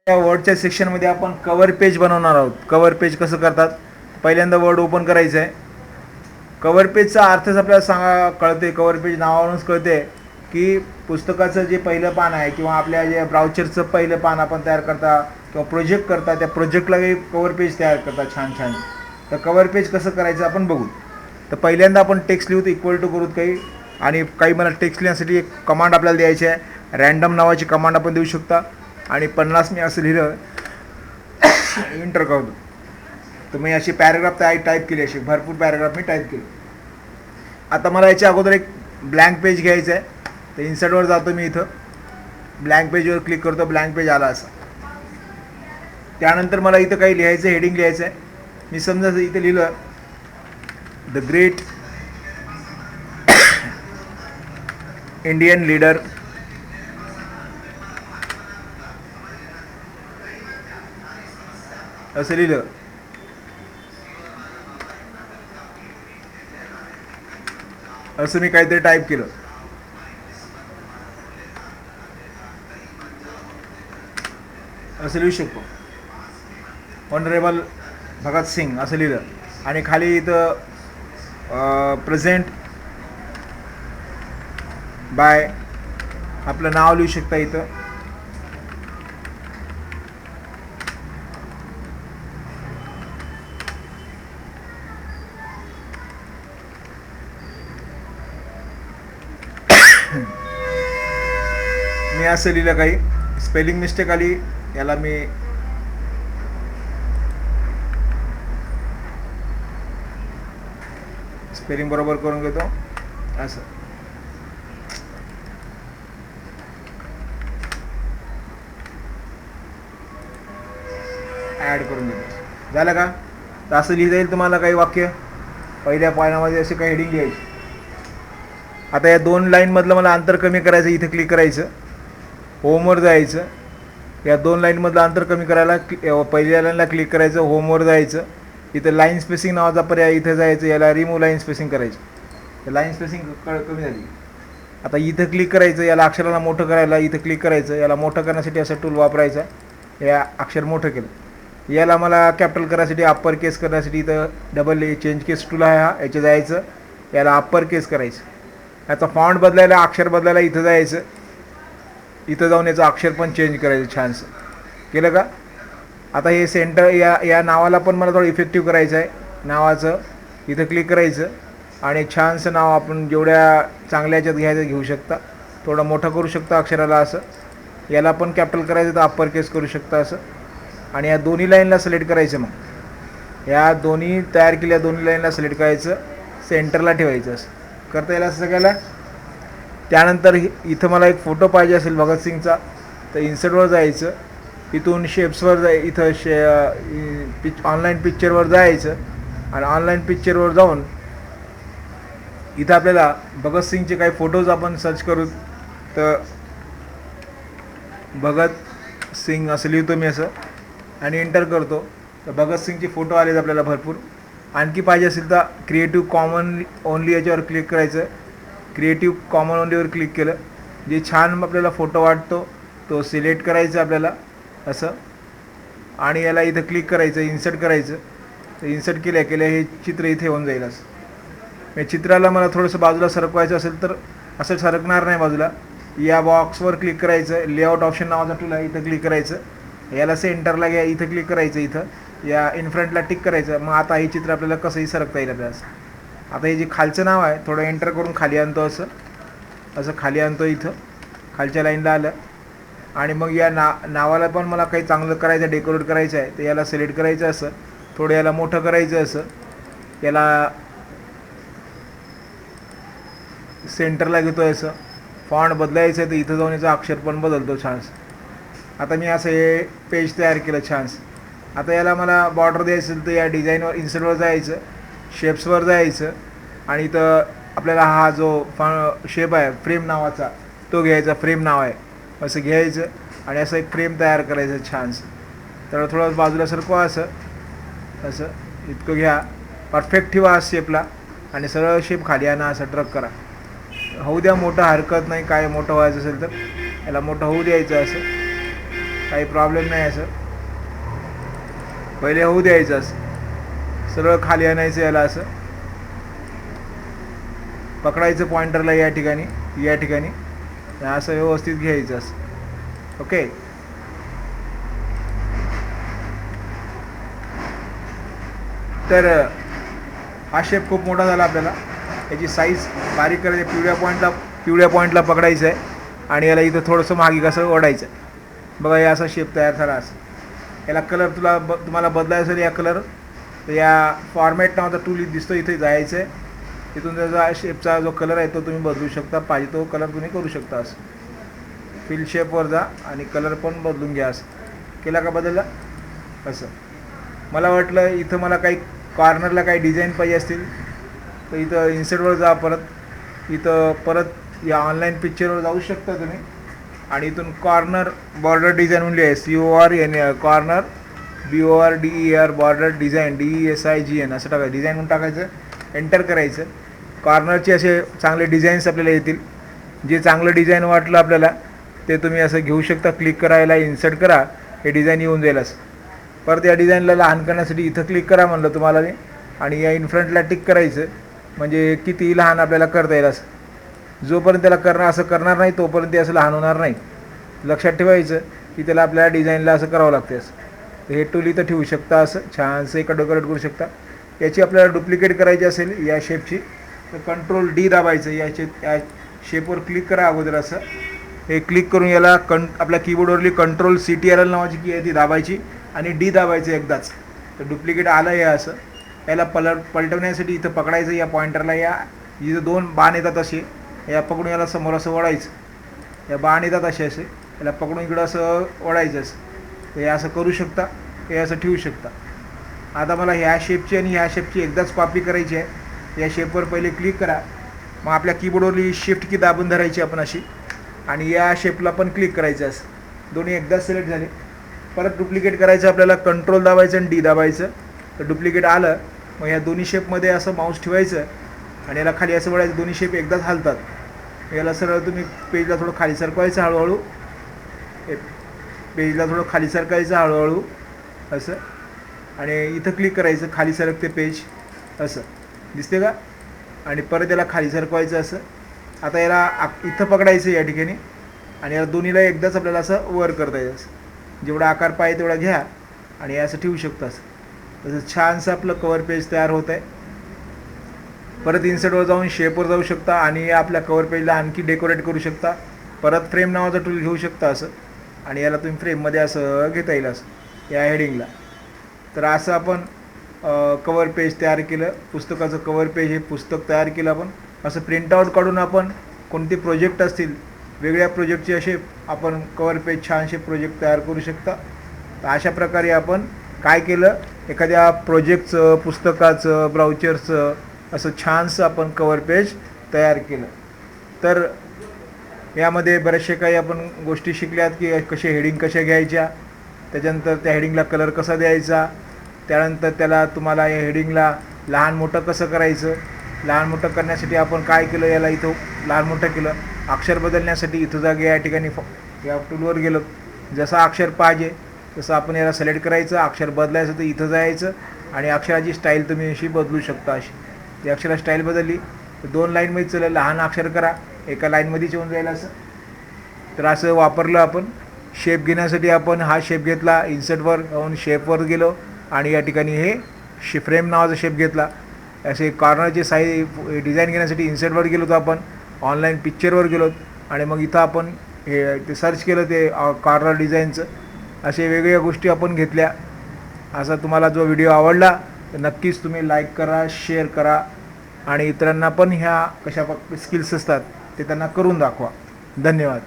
या वर्डच्या सेक्शनमध्ये आपण कवर पेज बनवणार आहोत. कवर पेज कसं करतात, पहिल्यांदा वर्ड ओपन करायचं आहे. कवर पेजचा अर्थच आपल्याला कळते. कवर पेज नावावरूनच कळते की पुस्तकाचं जे पहिलं पान आहे किंवा आपल्या जे ब्राउचरचं पहिलं पान आपण तयार करता किंवा प्रोजेक्ट करता, त्या प्रोजेक्टला काही कवर पेज तयार करता छान छान. तर कवर पेज कसं करायचं आपण बघू. तर पहिल्यांदा आपण टेक्स्ट लिहूत इक्वल टू करूत काही, आणि काही मला टेक्स्ट लिहिण्यासाठी एक कमांड आपल्याला द्यायची आहे. रँडम नावाची कमांड आपण देऊ शकता. आणि 50 मी असं लिहिलं, एंटर करतो. तर मी अशी पॅराग्राफ टाईप केली, अशी भरपूर पॅराग्राफ मी टाईप केली. आता मला याच्या अगोदर एक ब्लँक पेज घ्यायचं आहे. तर इन्सर्टवर जातो मी, इथं ब्लँक पेजवर क्लिक करतो. ब्लँक पेज आला असं. त्यानंतर मला इथं काही लिहायचं, हेडिंग लिहायचं आहे. मी समजा इथं लिहिलं द ग्रेट इंडियन लीडर असं लिहिलं. असं मी काहीतरी टाईप केलं. असं लिहू शकतो. ऑनरेबल भगत सिंग असं लिहिलं. आणि खाली इथं प्रेझेंट बाय आपलं नाव लिहू शकता इथं. मी असं लिहिलं. काही स्पेलिंग मिस्टेक आली, याला मी स्पेलिंग बरोबर करून घेतो. असं ॲड करून घेतो. झालं का? तर असं लिहिता येईल तुम्हाला काही वाक्य. पहिल्या पानामध्ये असे काही हेडिंग लिहायची. आता या 2 लाईनमधलं मला अंतर कमी करायचं. इथं क्लिक करायचं, होमवर जायचं. या 2 लाईनमधलं अंतर कमी करायला पहिल्या लाईनला क्लिक करायचं, होमवर जायचं. इथं लाईन स्पेसिंग नावाचा पर्याय, इथं जायचं, याला रिमूव्ह लाईन स्पेसिंग करायचं. तर लाईन स्पेसिंग कमी झाली. आता इथं क्लिक करायचं, याला अक्षराला मोठं करायला इथं क्लिक करायचं. याला मोठं करण्यासाठी असं टूल वापरायचं. या अक्षर मोठं केलं. याला मला कॅपिटल करायसाठी, अप्पर केस करण्यासाठी इथं डबल चेंज केस टूल आहे हा, याच्या जायचं. याला अप्पर केस करायचं. याचा फॉन्ट बदलायला, अक्षर बदलायला इथं जायचं. इथं जाऊन याचं अक्षर पण चेंज करायचं. छानसं केलं का? आता हे सेंटर या नावाला पण मला थोडं इफेक्टिव्ह करायचं आहे. नावाचं इथं क्लिक करायचं आणि छानसं नाव आपण जेवढ्या चांगल्या याच्यात घ्यायचं घेऊ शकता. थोडं मोठं करू शकता अक्षराला असं. याला पण कॅपिटल करायचं तर अप्पर केस करू शकता असं. आणि या दोन्ही लाईनला सिलेक्ट करायचं. मग या दोन्ही तयार केलेल्या दोन्ही लाईनला सिलेक्ट करायचं, सेंटरला ठेवायचं. असं करता येईल असं सगळ्याला. त्यानंतर इथं मला एक फोटो पाहिजे असेल भगतसिंगचा, तर इन्सर्टवर जायचं. इथून शेप्सवर इथं ऑनलाईन पिक्चरवर जायचं. आणि ऑनलाईन पिक्चरवर जाऊन इथं आपल्याला भगतसिंगचे काही फोटोज आपण सर्च करू. तर भगत सिंग असं लिहितो मी असं आणि एंटर करतो. तर भगतसिंगचे फोटो आलेत आपल्याला भरपूर. आणखी पाहिजे असेल तर क्रिएटिव्ह कॉमन ओनली याच्यावर क्लिक करायचं. क्रिएटिव्ह कॉमन ओनलीवर क्लिक केलं, जे छान आपल्याला फोटो वाटतो तो सिलेक्ट करायचा आपल्याला असं. आणि याला इथं क्लिक करायचं, इन्सर्ट करायचं. तर इन्सर्ट केल्या हे चित्र इथे होऊन जाईल असं. या चित्राला मला थोडंसं बाजूला सरकवायचं असेल तर असं सरकणार नाही बाजूला. या बॉक्सवर क्लिक करायचं, लेआउट ऑप्शन नावाचा टूल आहे, इथं क्लिक करायचं. याला सेंटरला घ्या, इथं क्लिक करायचं. इथं या इनफ्रंटला टिक करायचं. मग आता हे चित्र आपल्याला कसंही सरकता येईल आपल्याला. आता हे जे खालचं नाव आहे थोडं एंटर करून खाली आणतो. असं खाली आणतो. इथं खालच्या लाईनला आलं. आणि मग या नावाला पण मला काही चांगलं करायचं, डेकोरेट करायचं आहे. तर याला सिलेक्ट करायचं असं, थोडं याला मोठं करायचं असं. याला सेंटरला घेतो आहे असं. फॉन्ट बदलायचं आहे तर इथं जाऊन याचं अक्षर पण बदलतो छानसं. आता मी असं हे पेज तयार केलं छानसं. आता याला मला बॉर्डर द्यायचं असेल तर या डिझाईनवर इन्सर्टवर जायचं, शेप्सवर जायचं. आणि इथं आपल्याला हा जो शेप आहे फ्रेम नावाचा तो घ्यायचा. फ्रेम नाव आहे असं घ्यायचं आणि असं एक फ्रेम तयार करायचं छानसं. तर थोडं बाजूला सरकवा असं इतकं घ्या. परफेक्ट ठेवा शेपला आणि सरळ शेप खाली आणा. असं ट्रक करा. होऊ द्या मोठं, हरकत नाही. काय मोठं व्हायचं असेल तर याला मोठं होऊ द्यायचं असं. काही प्रॉब्लेम नाही असं. पहिले होऊ द्यायचं असं, सरळ खाली आणायचं, याला असं पकडायचं पॉइंटरला या ठिकाणी असं व्यवस्थित घ्यायचं असं. ओके. तर हा शेप खूप मोठा झाला आपल्याला. याची साईज बारीक करायची, पिवळ्या पॉईंटला पकडायचं आहे आणि याला इथं थोडंसं मागे कसं ओढायचं आहे. बघा, या असा शेप तयार झाला. असं याला कलर तुम्हाला बदलायचं असेल, या कलर तर या फॉर्मॅट नावाचा टूल दिसतो, इथे जायचं आहे. तिथून त्याचा शेपचा जो कलर आहे तो तुम्ही बदलू शकता, पाहिजे तो कलर तुम्ही करू शकता. असं फिल शेपवर जा आणि कलर पण बदलून घ्या. असं केला का बदलला? असं मला वाटलं इथं मला काही कॉर्नरला काही डिझाईन पाहिजे असतील तर इथं इन्सर्टवर जा, परत या ऑनलाईन पिक्चरवर जाऊ शकता तुम्ही आणि इथून कॉर्नर बॉर्डर डिझाईन म्हणून CORN corner BORDER border design DESIGN असं टाकायचं, डिझाईन म्हणून टाकायचं, एंटर करायचं. कॉर्नरचे असे चांगले डिझाईन्स आपल्याला येतील. जे चांगलं डिझाईन वाटलं आपल्याला ते तुम्ही असं घेऊ शकता. क्लिक करायला इन्सर्ट करा, हे डिझाईन येऊन जाईल. असं परत या डिझाईनला लहान करण्यासाठी इथं क्लिक करा म्हणलं तुम्हाला मी, आणि या इनफ्रंटला टिक करायचं, म्हणजे किती लहान आपल्याला करता येईल. असं जोपर्यंत त्याला असं करणार नाही तोपर्यंत ते असं लहान होणार नाही. लक्षात ठेवायचं की त्याला आपल्याला डिझाईनला असं करावं लागते. असं तर हे टूल इथं ठेवू शकता, असं छानसं एका डेकोरेट करू शकता. याची आपल्याला डुप्लिकेट करायची असेल या शेपची तर कंट्रोल D दाबायचं. या शेपवर क्लिक करा अगोदर. असं हे क्लिक करून याला आपल्या कीबोर्डवरली कंट्रोल CTRL नावाची की आहे ती दाबायची आणि D दाबायचं एकदाच. तर डुप्लिकेट आलं हे असं. याला पलटवण्यासाठी इथं पकडायचं, या पॉइंटरला इथं 2 बाण येतात असे, या पकडून याला समोर असं ओढायचं. या बाण येतात असे याला पकडून इकडं असं ओढायचं. असं तर हे असं करू शकता, हे असं ठेवू शकता. आता मला ह्या शेपची आणि ह्या शेपची एकदाच कॉपी करायची आहे. या शेपवर पहिले क्लिक करा, मग आपल्या कीबोर्डवरली शिफ्ट की दाबून धरायची आपण अशी, आणि या शेपला पण क्लिक करायचं. असं दोन्ही एकदाच सिलेक्ट झाले. परत डुप्लिकेट करायचं आपल्याला, कंट्रोल दाबायचं आणि D दाबायचं. तर डुप्लिकेट आलं, मग ह्या दोन्ही शेपमध्ये असं माऊस ठेवायचं आणि याला खाली असं वळायचं. दोन्ही शेप एकदाच हलतात. याला सरळ तुम्ही पेजला थोडं खाली सरकवायचं हळूहळू, पेजला थोडं खाली सरकायचं हळूहळू असं, आणि इथं क्लिक करायचं, खाली सरकते पेज असं दिसते का, आणि परत याला खाली सरकवायचं असं. आता याला इथं पकडायचं या ठिकाणी आणि याला दोन्हीला एकदाच आपल्याला असं वर करता येईल. असं जेवढा आकार पाहिजे तेवढा घ्या आणि हे असं ठेवू शकता. असं तसं छानसं आपलं कवर पेज तयार होत आहे. परत इन्सर्टवर जाऊन शेपवर जाऊ शकता आणि आपल्या कवर पेजला आणखी डेकोरेट करू शकता. परत फ्रेम नावाचा टूल घेऊ शकता असं, आणि याला तुम्ही फ्रेममध्ये असं घेता येईल असं या हेडिंगला. तर असं आपण कवर पेज तयार केलं. पुस्तकाचं कवर पेज हे पुस्तक तयार केलं आपण. असं प्रिंटआउट काढून आपण कोणते प्रोजेक्ट असतील, वेगळ्या प्रोजेक्टचे असे आपण कवर पेज छानसे प्रोजेक्ट तयार करू शकता. तर अशा प्रकारे आपण काय केलं, एखाद्या प्रोजेक्टचं, पुस्तकाचं, ब्राउचरचं असं छानसं आपण कवर पेज तयार केलं. तर यामध्ये बरेचसे काही आपण गोष्टी शिकल्यात की कसे हेडिंग कशा घ्यायच्या, त्याच्यानंतर त्या हेडिंगला कलर कसा द्यायचा, त्यानंतर त्याला तुम्हाला या हेडिंगला लहान मोठं कसं करायचं. लहान मोठं करण्यासाठी आपण काय केलं, याला इथं लहान मोठं केलं. अक्षर बदलण्यासाठी इथं जागे या ठिकाणी या टूलवर गेलो, जसं अक्षर पाहिजे तसं आपण याला सिलेक्ट करायचं. अक्षर बदलायचं तर इथं जायचं आणि अक्षराची स्टाईल तुम्ही अशी बदलू शकता. अशी ती अक्षराची स्टाईल बदलली तर 2 लाईनमध्ये चला, लहान अक्षर करा, एका लाईनमध्येच येऊन जाईल असं. तर असं वापरलं आपण. शेप घेण्यासाठी आपण हा शेप घेतला, इन्सर्टवर जाऊन शेपवर गेलो आणि या ठिकाणी हे फ्रेम नावाचा शेप घेतला. असे कॉर्नरचे डिझाईन घेण्यासाठी इन्सर्टवर गेलो होतो आपण, ऑनलाईन पिक्चरवर गेलो आणि मग इथं आपण ते सर्च केलं ते कॉर्नर डिझाईनचं. असे वेगवेगळ्या गोष्टी आपण घेतल्या. असा तुम्हाला जो व्हिडिओ आवडला तर नक्कीच तुम्ही लाईक करा, शेअर करा आणि इतरांना पण ह्या कशा स्किल्स असतात ते त्यांना करून दाखवा. धन्यवाद.